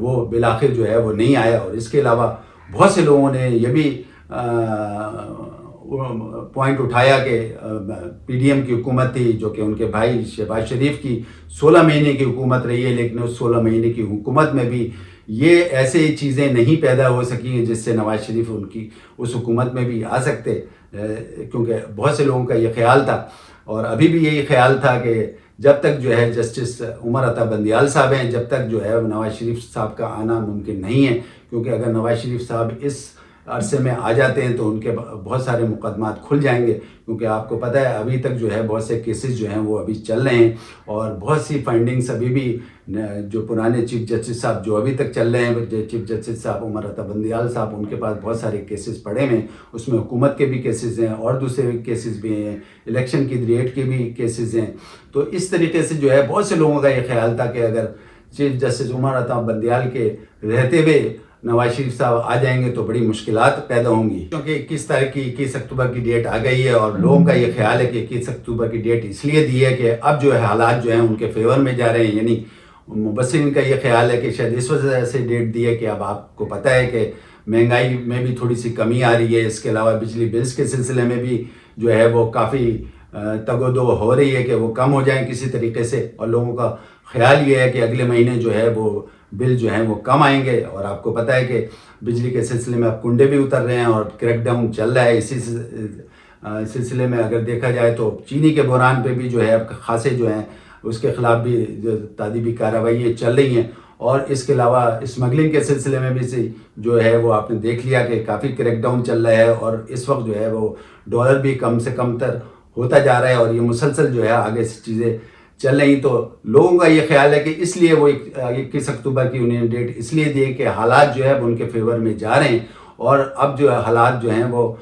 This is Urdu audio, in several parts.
وہ بالآخر جو ہے وہ نہیں آیا. اور اس کے علاوہ بہت سے لوگوں نے یہ بھی پوائنٹ اٹھایا کہ پی ڈی ایم کی حکومت تھی جو کہ ان کے بھائی شہباز شریف کی 16 مہینے کی حکومت رہی ہے، لیکن اس 16 مہینے کی حکومت میں بھی یہ ایسے چیزیں نہیں پیدا ہو سکی جس سے نواز شریف ان کی اس حکومت میں بھی آ سکتے، کیونکہ بہت سے لوگوں کا یہ خیال تھا اور ابھی بھی یہی خیال تھا کہ جب تک جو ہے جسٹس عمر عطا بندیال صاحب ہیں، جب تک جو ہے نواز شریف صاحب کا آنا ممکن نہیں ہے، کیونکہ اگر نواز شریف صاحب اس عرصے میں آ جاتے ہیں تو ان کے بہت سارے مقدمات کھل جائیں گے، کیونکہ آپ کو پتہ ہے ابھی تک جو ہے بہت سے کیسز جو ہیں وہ ابھی چل رہے ہیں اور بہت سی فائنڈنگز ابھی بھی جو پرانے چیف جسٹس صاحب جو ابھی تک چل رہے ہیں، چیف جسٹس صاحب عمر عطا بندیال صاحب، ان کے پاس بہت سارے کیسز پڑے ہیں، اس میں حکومت کے بھی کیسز ہیں اور دوسرے کیسز بھی ہیں، الیکشن کی ڈیٹ کے بھی کیسز ہیں. تو اس طریقے سے جو ہے بہت سے لوگوں کا یہ خیال تھا کہ اگر چیف جسٹس عمر عطا بندیال کے رہتے ہوئے نواز شریف صاحب آ جائیں گے تو بڑی مشکلات پیدا ہوں گی، کیونکہ 21 اکتوبر کی ڈیٹ آ گئی ہے اور لوگوں کا یہ خیال ہے کہ 21 اکتوبر کی ڈیٹ اس لیے دی ہے کہ اب جو ہے حالات جو ہیں ان کے فیور میں جا رہے ہیں. یعنی مبصرین کا یہ خیال ہے کہ شاید اس وجہ سے ڈیٹ دی ہے کہ اب آپ کو پتہ ہے کہ مہنگائی میں بھی تھوڑی سی کمی آ رہی ہے، اس کے علاوہ بجلی بلز کے سلسلے میں بھی جو ہے وہ کافی تگ و دو ہو رہی ہے کہ وہ کم ہو جائیں کسی طریقے سے، اور لوگوں کا خیال یہ ہے کہ اگلے مہینے جو ہے وہ بل جو ہیں وہ کم آئیں گے. اور آپ کو پتہ ہے کہ بجلی کے سلسلے میں اب کنڈے بھی اتر رہے ہیں اور کریک ڈاؤن چل رہا ہے. اسی سلسلے میں اگر دیکھا جائے تو چینی کے بحران پہ بھی جو ہے اب خاصے جو ہیں اس کے خلاف بھی تادیبی کارروائیاں چل رہی ہیں. اور اس کے علاوہ اسمگلنگ کے سلسلے میں بھی جو ہے وہ آپ نے دیکھ لیا کہ کافی کریک ڈاؤن چل رہا ہے اور اس وقت جو ہے وہ ڈالر بھی کم سے کم تر ہوتا جا رہا ہے اور یہ مسلسل جو ہے آگے سے چیزیں چل رہی. تو لوگوں کا یہ خیال ہے کہ اس لیے وہ 21 اکتوبر کی انہیں ڈیٹ اس لیے دی کہ حالات جو ہے ان کے فیور میں جا رہے ہیں اور اب جو حالات جو ہیں وہ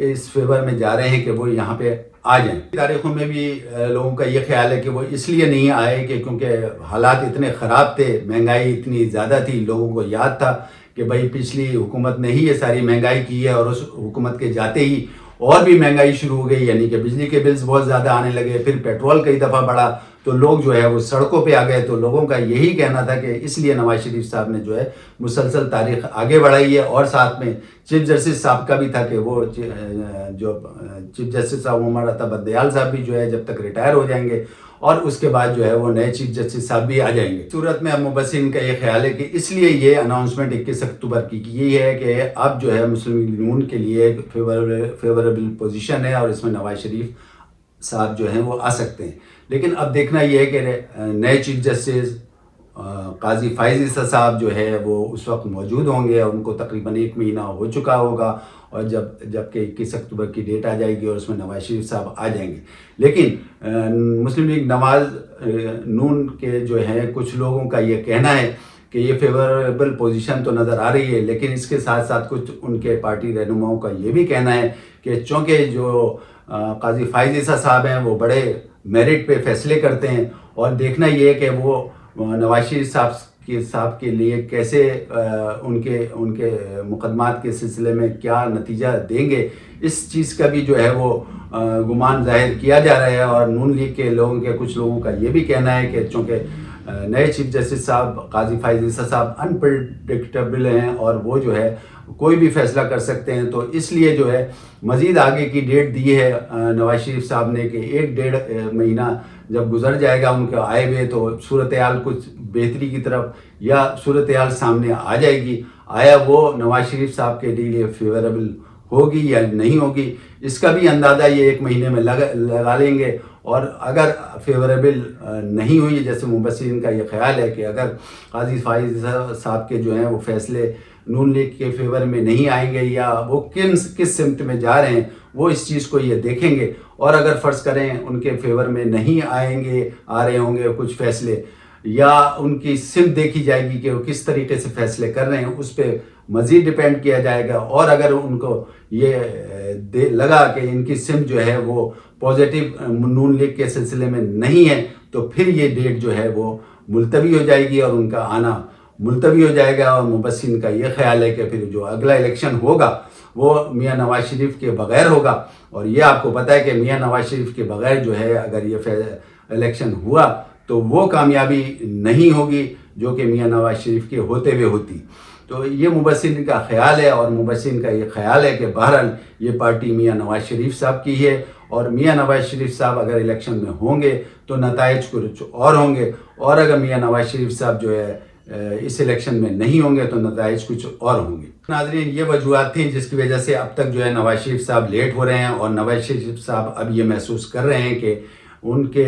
اس فیور میں جا رہے ہیں کہ وہ یہاں پہ آ جائیں. تاریخوں میں بھی لوگوں کا یہ خیال ہے کہ وہ اس لیے نہیں آئے کہ کیونکہ حالات اتنے خراب تھے، مہنگائی اتنی زیادہ تھی. لوگوں کو یاد تھا کہ بھائی پچھلی حکومت نے ہی یہ ساری مہنگائی کی ہے اور اس حکومت کے جاتے ہی اور بھی مہنگائی شروع ہو گئی، یعنی کہ بجلی کے بلز بہت زیادہ آنے لگے، پھر پیٹرول کئی دفعہ بڑھا تو لوگ جو ہے وہ سڑکوں پہ آ گئے. تو لوگوں کا یہی کہنا تھا کہ اس لیے نواز شریف صاحب نے جو ہے مسلسل تاریخ آگے بڑھائی ہے. اور ساتھ میں چیف جسٹس صاحب کا بھی تھا کہ وہ جو چیف جسٹس صاحب عمر عطا بندیال صاحب بھی جو ہے جب تک ریٹائر ہو جائیں گے اور اس کے بعد جو ہے وہ نئے چیف جسٹس صاحب بھی آ جائیں گے. صورت میں اب مبصرین کا یہ خیال ہے کہ اس لیے یہ اناؤنسمنٹ 21 اکتوبر کی یہ ہے کہ اب جو ہے مسلم لیگ نون کے لیے فیوریبل پوزیشن ہے اور اس میں نواز شریف صاحب جو ہیں وہ آ سکتے ہیں. لیکن اب دیکھنا یہ ہے کہ نئے چیف جسٹس قاضی فائز عیسیٰ صاحب جو ہے وہ اس وقت موجود ہوں گے اور ان کو تقریباً 1 مہینہ ہو چکا ہوگا اور جب کہ 21 اکتوبر کی ڈیٹ آ جائے گی اور اس میں نواز شریف صاحب آ جائیں گے. لیکن مسلم لیگ نواز نون کے جو ہے کچھ لوگوں کا یہ کہنا ہے کہ یہ فیوریبل پوزیشن تو نظر آ رہی ہے، لیکن اس کے ساتھ ساتھ کچھ ان کے پارٹی رہنماؤں کا یہ بھی کہنا ہے کہ چونکہ جو قاضی فائز عیسیٰ صاحب ہیں وہ بڑے میرٹ پہ فیصلے کرتے ہیں اور دیکھنا یہ ہے کہ وہ نواز شریف صاحب کے لیے کیسے ان کے مقدمات کے سلسلے میں کیا نتیجہ دیں گے، اس چیز کا بھی جو ہے وہ گمان ظاہر کیا جا رہا ہے. اور نون لیگ کے لوگوں کے کچھ لوگوں کا یہ بھی کہنا ہے کہ چونکہ نئے چیف جسٹس صاحب قاضی فائز عیسیٰ صاحب انپریڈکٹیبل ہیں اور وہ جو ہے کوئی بھی فیصلہ کر سکتے ہیں، تو اس لیے جو ہے مزید آگے کی ڈیٹ دی ہے نواز شریف صاحب نے کہ 1-1.5 مہینہ جب گزر جائے گا ان کے آئے ہوئے تو صورتحال کچھ بہتری کی طرف یا صورتحال سامنے آ جائے گی. آیا وہ نواز شریف صاحب کے لیے فیوریبل ہوگی یا نہیں ہوگی، اس کا بھی اندازہ یہ 1 مہینے میں لگا لیں گے. اور اگر فیوریبل نہیں ہوئی، جیسے مبصرین کا یہ خیال ہے کہ اگر قاضی فائز صاحب کے جو ہیں وہ فیصلے نون لیگ کے فیور میں نہیں آئیں گے یا وہ کس سمت میں جا رہے ہیں وہ اس چیز کو یہ دیکھیں گے، اور اگر فرض کریں ان کے فیور میں نہیں آ رہے ہوں گے کچھ فیصلے یا ان کی سمت دیکھی جائے گی کہ وہ کس طریقے سے فیصلے کر رہے ہیں، اس پہ مزید ڈیپینڈ کیا جائے گا. اور اگر ان کو یہ لگا کہ ان کی سمت جو ہے وہ پازیٹیو نون لیگ کے سلسلے میں نہیں ہے تو پھر یہ ڈیٹ جو ہے وہ ملتوی ہو جائے گی اور ان کا آنا ملتوی ہو جائے گا. اور مبصرین کا یہ خیال ہے کہ پھر جو اگلا الیکشن ہوگا وہ میاں نواز شریف کے بغیر ہوگا. اور یہ آپ کو پتہ ہے کہ میاں نواز شریف کے بغیر جو ہے اگر یہ الیکشن ہوا تو وہ کامیابی نہیں ہوگی جو کہ میاں نواز شریف کے ہوتے ہوئے ہوتی. تو یہ مبصرین کا خیال ہے، اور مبصرین کا یہ خیال ہے کہ بہرحال یہ پارٹی میاں نواز شریف صاحب کی ہے، اور میاں نواز شریف صاحب اگر الیکشن میں ہوں گے تو نتائج کچھ اور ہوں گے، اور اگر میاں نواز شریف صاحب جو ہے اس الیکشن میں نہیں ہوں گے تو نتائج کچھ اور ہوں گے. ناظرین، یہ وجوہات تھیں جس کی وجہ سے اب تک جو ہے نواز شریف صاحب لیٹ ہو رہے ہیں، اور نواز شریف صاحب اب یہ محسوس کر رہے ہیں کہ ان کے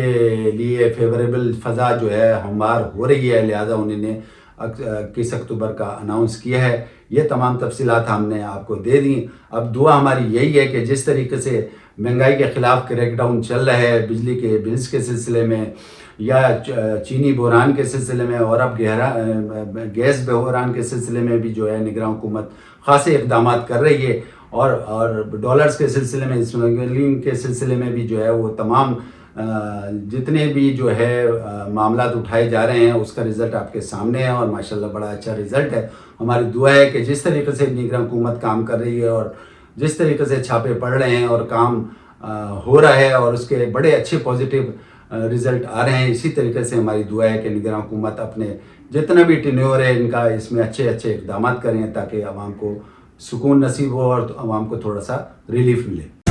لیے فیوریبل فضا جو ہے ہموار ہو رہی ہے، لہٰذا انہوں نے 21 اکتوبر کا اناؤنس کیا ہے. یہ تمام تفصیلات ہم نے آپ کو دے دیں. اب دعا ہماری یہی ہے کہ جس طریقے سے مہنگائی کے خلاف کریک ڈاؤن چل رہا ہے، بجلی کے بلز کے سلسلے میں یا چینی بحران کے سلسلے میں، اور اب گیس بحران کے سلسلے میں بھی جو ہے نگراں حکومت خاصے اقدامات کر رہی ہے، اور ڈالرز کے سلسلے میں، اسمگلنگ کے سلسلے میں بھی جو ہے وہ تمام جتنے بھی جو ہے معاملات اٹھائے جا رہے ہیں اس کا رزلٹ آپ کے سامنے ہے، اور ماشاءاللہ بڑا اچھا رزلٹ ہے. ہماری دعا ہے کہ جس طریقے سے نگراں حکومت کام کر رہی ہے، اور جس طریقے سے چھاپے پڑ رہے ہیں اور کام ہو رہا ہے، اور اس کے بڑے اچھے پازیٹیو رزلٹ آ رہے ہیں، اسی طریقے سے ہماری دعا ہے کہ نگراں حکومت اپنے جتنا بھی ٹینیور ہے ان کا اس میں اچھے اقدامات کریں تاکہ عوام کو سکون نصیب ہو اور عوام کو تھوڑا سا ریلیف ملے.